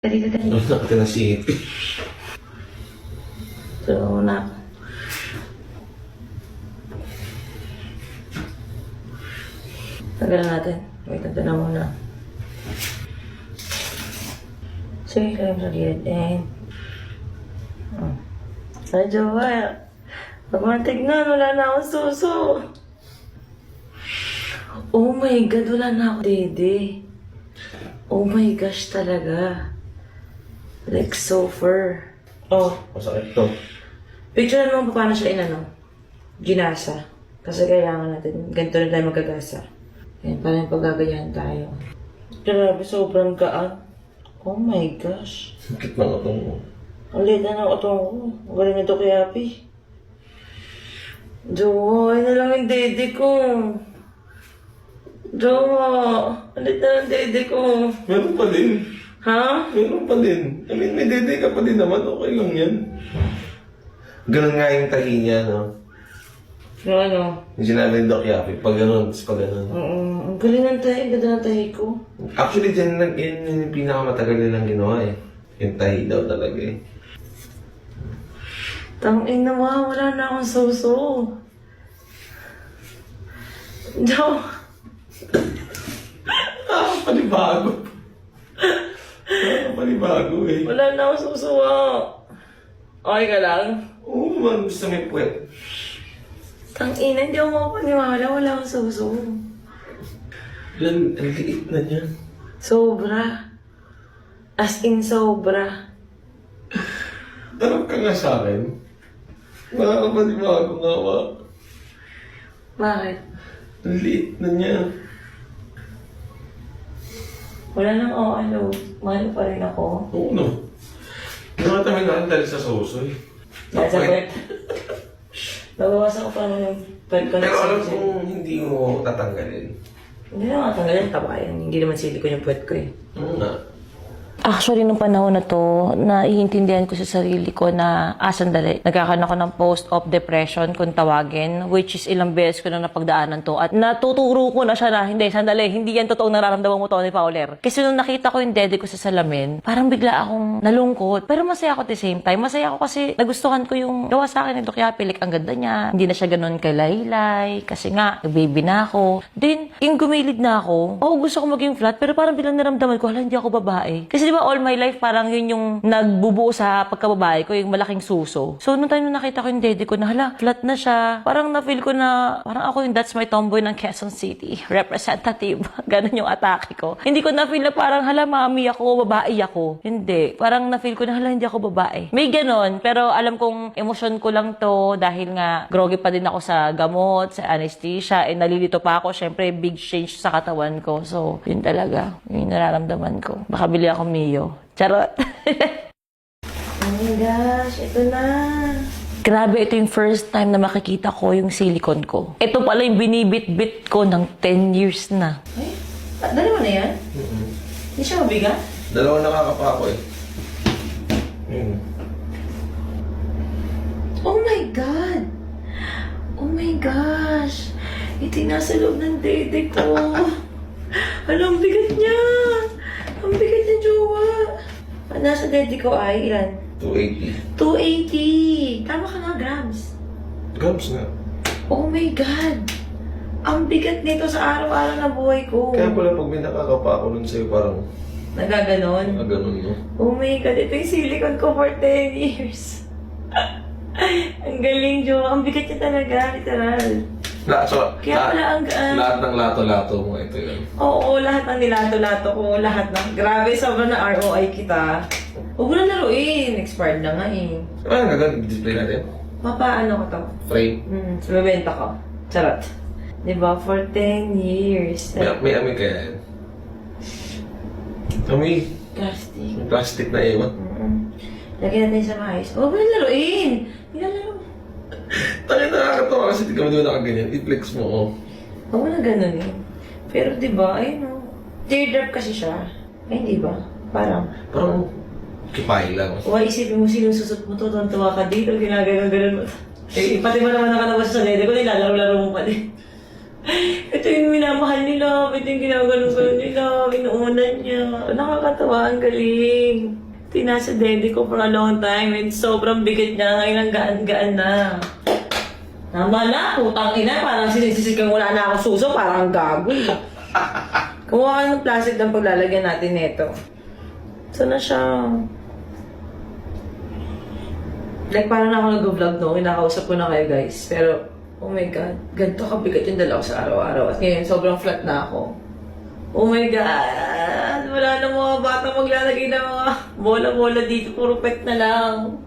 Dito tayo. Nakita na si Iti. So, na. Tagalan natin. Wait, ito na muna. Sige, kayo sa gilid. Ay, Jowa. Pag matignan, wala na akong suso. Oh my God, wala na ako, Dede. Oh my gosh, talaga. Like, so fur. Oh, Masakit to. picture mo paano siya ginasa. Kasi kailangan natin, ganito na tayo magagasa. Yan, parang paggagayahan tayo. Grabe, sobrang gaan. Oh my gosh. Sakit ng utong mo. Ang liit na ng utong ko. Ang galing nito kay Happy. Jowa, na lang yung dede ko. Jowa, ang liit na ng dede ko. Meron pa din. Ha? Meron pa din. I mean, may dede ka pa din naman. Okay lang yan. Ganun nga yung tahi niya, no? Yung ano? Yung sinabi ng Doc Yapi, pag ganun, tapos pag ganun. Ang galing ng tahi, ganda ng tahi ko. Actually, dyan lang, yun yung pinakamatagal nilang ginawa eh. Yung tahi daw talaga eh. Tangin na wala na akong suso. Jowa. Panibago. Panibago eh. Wala na akong susuwa. Okay ka lang? Oo naman, gusto may puwet. Tangina, hindi ako makapaniwala. Wala akong suso. Ang liit na niya. Sobra. As in, sobra. Tarap ka nga sa akin. Wala ka panibago nga ba? Bakit? Ang liit na niya. Wala nang mahal pa rin ako. Oo no. Nakatamin na dahil sa sosoy. Nasa pwet. Nabawasan ko pa naman yung pwet ko na Pero alam sili. kong hindi mo tatanggalin. Hindi na matanggalin, tabayan. Hindi naman silikon yung pwet ko eh. Oo nga. Actually, nung panahon na to, naiintindihan ko sa sarili ko na, sandali, nagkakaroon ako ng post-op depression kung tawagin, which is ilang beses ko na napagdaanan to. At natuturo ko na siya na, hindi, sandali, hindi yan totoong nararamdaman mo, Tony Fowler. Kasi nung nakita ko yung dede ko sa salamin, parang bigla akong nalungkot. Pero masaya ako at the same time. Masaya ako kasi nagustuhan ko yung gawa sa akin ni Doc Yapi. Like, ang ganda niya. Hindi na siya ganun kalaylay. Kasi nga, baby na ako. Then, yung gumilid na ako, gusto ko maging flat, pero parang bilang naramdaman ko, hala, hindi ako babae. Kasi di ba all my life parang yun yung nagbubuo sa pagkababae ko, yung malaking suso. So nung time na nakita ko yung dede ko na hala, flat na siya. Parang na-feel ko na parang ako yung that's my tomboy ng Quezon City. Representative. Ganun yung atake ko. Hindi ko na-feel na parang hala, mami ako, babae ako. Hindi. Parang na-feel ko na hala, hindi ako babae. May ganun. Pero alam kong emosyon ko lang to dahil nga groggy pa din ako sa gamot, sa anesthesia. Nalilito pa ako. Syempre, big change sa katawan ko. So, yun talaga. Yun yung nararamdaman ko. Baka bili ako Mio. Charot. Oh my gosh, ito na. Grabe, ito yung first time na makikita ko yung silicone ko. Ito pala yung binibit-bit ko ng 10 years na. Ay, dali mo na yan? Hindi siya mabigat? Dalawang nakakapa ako eh. Oh my God! Oh my gosh! Ito yung nasa loob ng dede ko. Alam, bigat niya! Ang bigat niya, Jowa! Nasa dede ko ay ilan? 280. 280! Tama ka nga, grams. Grams nga. Oh my God! Ang bigat nito sa araw-araw na buhay ko. Kaya pala pag may nakakapa ako nun sa'yo, parang Nagaganon. ganun no? Oh my God, ito yung silicone ko for 10 years. Ang galing, Jowa. Ang bigat niya talaga, literal. Kaya pala ang gaan. Lahat ng lato-lato mo, ito yun. Oo, lahat ng nilato-lato ko, lahat ng... Grabe, sobrang na ROI kita. Huwag mo na laruin. Expired na nga eh. Ano nga ganun? Display natin? Papaano ko to? Frame. Sumibenta ko. Charot. Diba? For 10 years. May amoy kaya yan. Amoy. Plastic. Plastic na ewan. Lagyan natin sa maayos. Huwag mo na laruin. Hindi na laro. Tayo nakakatawa kasi di ka mo nakaganyan. I-flex mo, oh. Huwag mo na ganun eh. Pero diba, ayun o. Teardrop kasi siya. Ay, hindi ba? Parang kipay lang. isipin mo sinong susot mo to, tuwa ka dito, ginaganon mo. Eh, pati mo naman nakalabas sa dede ko, nilalaro-laro mo pa din. Ito yung minamahal nila. Ito yung ginaganon nila. Inuunan niya. Nakakatawa. Ang galing. Tinasa dede ko for a long time and sobrang bigat niya. Ngayon ang gaan-gaan na. Tama na. Putang ina. Parang sinisisig kang wala na akong suso. Parang gago. Kumuha ka ng plastic ng paglalagyan natin nito. Saan na siya? Like, parang ako nag-vlog, no? Kinakausap ko na kayo, guys. Pero, oh my God. Ganito kabigat yung dala ko sa araw-araw. At ngayon, sobrang flat na ako. Oh my God! Wala na mga bata maglalagay ng mga bola-bola dito. Puro pet na lang.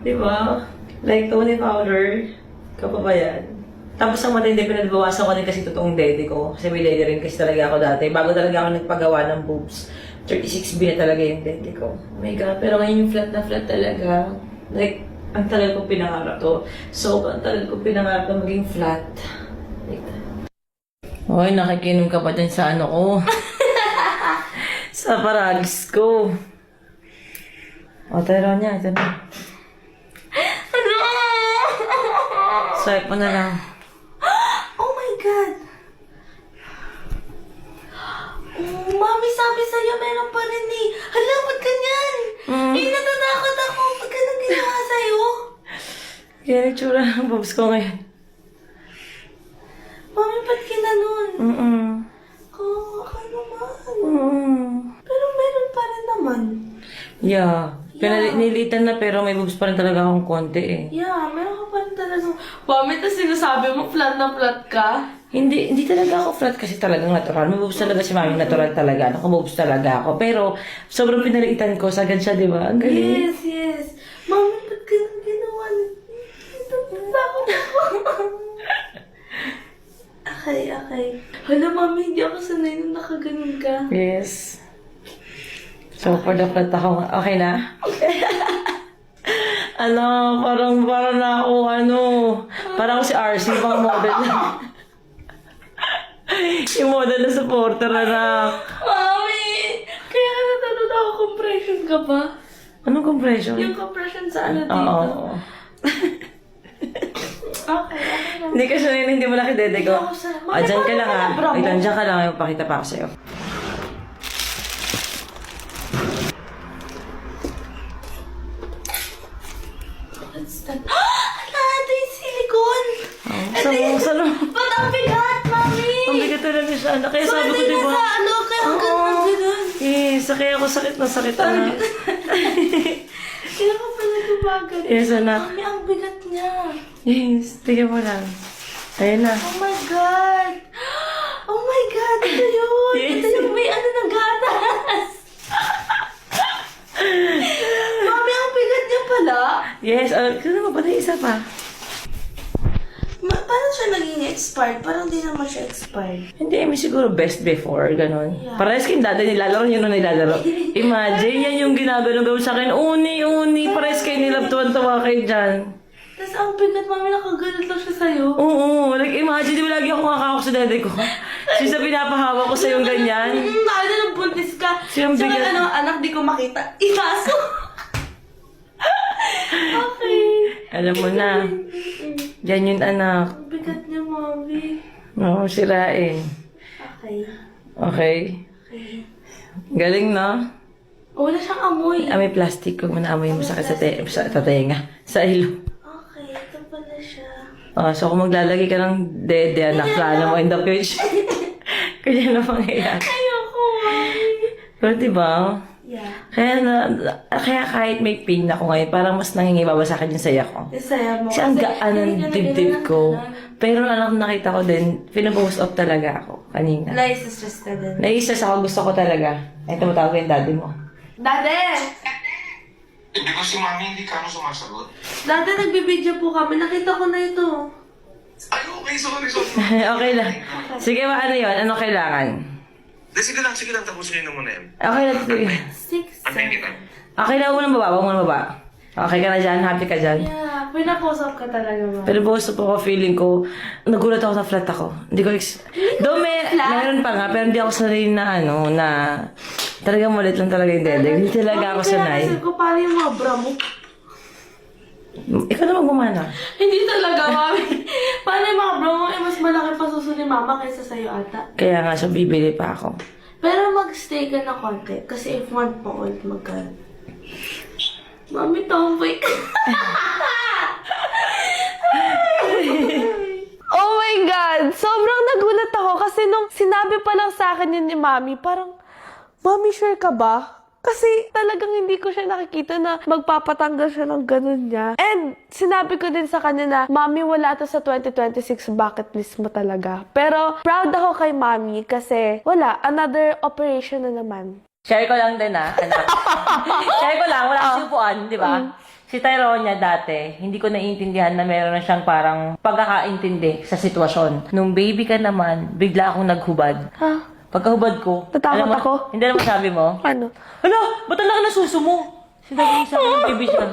Diba? Like, toning powder. Kapabayan. Tapos ang matindi, pinagbawasan ko din kasi totoong dede ko. Kasi may dede rin kasi talaga ako dati. Bago talaga ako nagpagawa ng boobs. 36B na talaga yung dede ko. Oh my God. Pero ngayon yung flat na flat talaga. Like, ang tagal ko pinangarap to. So, ang tagal ko pinangarap na maging flat. Like that. Hoy, nakikinom ka pa dyan sa ano ko. Sa paragis ko. O, tayo niya. Ito na. Ano? Swipe mo na lang. Oh my God! Oh, Mami, sabi sa'yo, meron pa rin eh. Hala, ba't ganyan? Eh, natatakot ako. Ba't ka nang ginawa sa'yo? Kaya nitsura ng boobs ko ngayon. Mami, ba't ginanon? Kawawa naman. Pero meron pa rin naman. Yeah. Nilitan na pero may boobs pa rin talaga akong konti eh. Yeah, meron ka pa rin talaga. Mami, tas sinasabi mo flat na flat ka? Hindi talaga ako flat kasi talagang natural. May boobs talaga si mami, natural talaga. Naka-boobs talaga ako. Pero sobrang pinalitan ko, sagad siya, di ba? Ang galing. Yes. Mami, ba't ka nang ginawa? Takot ako. Okay. Hala, Mami, hindi ako sanay nung nakaganon ka. Yes. So, for the flat ako. Okay na? Parang na ako, parang ako si RC, pang model na. Yung model na supporter na. Mami! Kaya ka natanong ako, compression ka ba? Anong compression? Yung compression sa ano dito? Oo. Okay. Hindi ka sanay na hindi mo laki dede ko. Hindi ako sanay. Dyan ka lang Mami, paano Wait ka lang, dyan ka lang. Pakita pa ako sa'yo. What's that? Hala, ito yung silicone! Salo. Ba't ang bigat, Mami? Ang bigat talaga siya. Kaya sabi ko, diba? Sa ano, kaya ang ganun. Yes, kaya ako sakit na sakit na. Kailan ka pala gumagat? Yes, anak. Mami, ang bigat niya. Yes, tignan mo lang. Ayun na. Oh my God! Oh my God! Ito yun! Yes. Ito yung may ano ng gatas! Mami, ang bigat niya pala! Yes, kaya mo ba na isa pa? Paano siya naging expired? Parang di naman siya expired. Hindi, may siguro best before, ganun. Yeah. Parehas kayong dati nilalaro, yun ang nilalaro. Imagine, yan yung ginagano gawin sa akin. Uni. Parehas kayo nilab, tuwan-tuwa kayo dyan. Tapos ang bigat, Mami, nakagalit lang siya sa'yo. Oo, like imagine, di ba lagi ako kakakok sa dede ko? Since na pinapahawa ko sa yung ganyan. Lalo nang buntis ka. Siyang Sabi bigat. anak, di ko makita. Itaso. Okay. Alam mo na. Yan yung anak. Ang bigat niya, Mami. Oo, sirain. Okay. Okay. Galing, no? Wala siyang amoy. May plastic. Huwag mo na amoy mo sa tatenga. Sa ilo. Okay, ito pala siya. So kung maglalagay ka ng dede, anak, plano mo in the future. Kanya na mangyayari. Ayoko, Mami. Pero diba? Yeah. Kaya kahit may pain ako ngayon, parang mas nangingibawa sa akin yung saya ko. Saya mo. Kasi ang gaan ng dibdib ko. Pero alam, nakita ko din, pinapost off talaga ako kanina. Naistress ka din. Naistress ako, gusto ko talaga. Ay, tumatawag ko yung daddy mo. Dade! Hindi ko si mami, hindi ka sumasagot. Dade, nagbibideo po kami. Nakita ko na ito. Ay, okay, sorry. Okay lang. Sige, ano yun? Ano kailangan? Sige lang, tapusin nyo na muna yan. Okay lang. Sige. 6, Antayin kita. Okay lang, huwag mo na baba. Okay ka na dyan? Happy ka dyan? Yeah, pinaposap ka talaga, Mami. Pero boss po ako, feeling ko, nagulat ako sa flat ako. Hindi ko Though meron pa nga, pero hindi ako sanay na na talagang malit lang talaga yung dede. Hindi talaga ako sanay. Kaya kasi ko paano yung mga bra mo. Ikaw na magmamana. Hindi talaga, Mami. Paano yung mga bro mo? Mas malaki pa suso ni Mama kaysa sa'yo ata. Kaya nga siya, bibili pa ako. Pero mag-stay ka na konti. Kasi if one pa ulit magkano. Mami, tomboy ka. Oh my God! Sobrang nagulat ako kasi nung sinabi pa lang sa akin yun ni Mami, parang, Mami, sure ka ba? Kasi talagang hindi ko siya nakikita na magpapatanggal siya ng ganun niya. And sinabi ko din sa kanya na, Mami, wala to sa 2026 bucket list mo talaga. Pero proud ako kay Mami kasi wala, another operation na naman. Share ko lang din anak. Share ko lang, wala akong upuan, di ba? Si Tyrone niya dati, hindi ko naiintindihan na meron na siyang parang pagkakaintindi sa sitwasyon. Nung baby ka naman, bigla akong naghubad. Ha? Pagkahubad ko, Natakot alam mo, ako. Hindi naman sabi mo, Ano? hala, ba't ang laki na suso mo? Sinabi sa akin ng baby siya.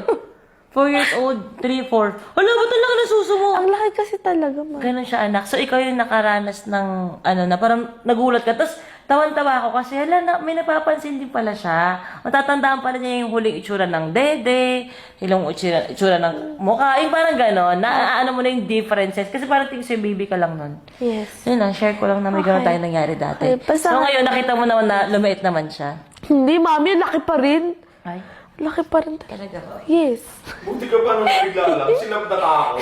4 years old, 3, 4. Hala, ba't ang laki na suso mo? Ang laki kasi talaga, Ma. Ganun siya, anak. So, ikaw yung nakaranas ng, na parang nagulat ka. Tapos, tawan-tawa ako kasi, may napapansin din pala siya. Matatandaan pala niya yung huling itsura ng dede, yung itsura ng mukha, yung parang gano'n. Ano mo na yung differences. Kasi parang tingin sa'yo, baby ka lang nun. Yes. Yun lang, share ko lang na may gano'n tayo nangyari dati. Okay, basta- So, ngayon, nakita mo naman na lumait naman siya. Hindi, Mami, laki pa rin. Ay, Laki pa rin. talaga ba? Yes. Buti ka pa nung bigla lang, sinabda ka ako.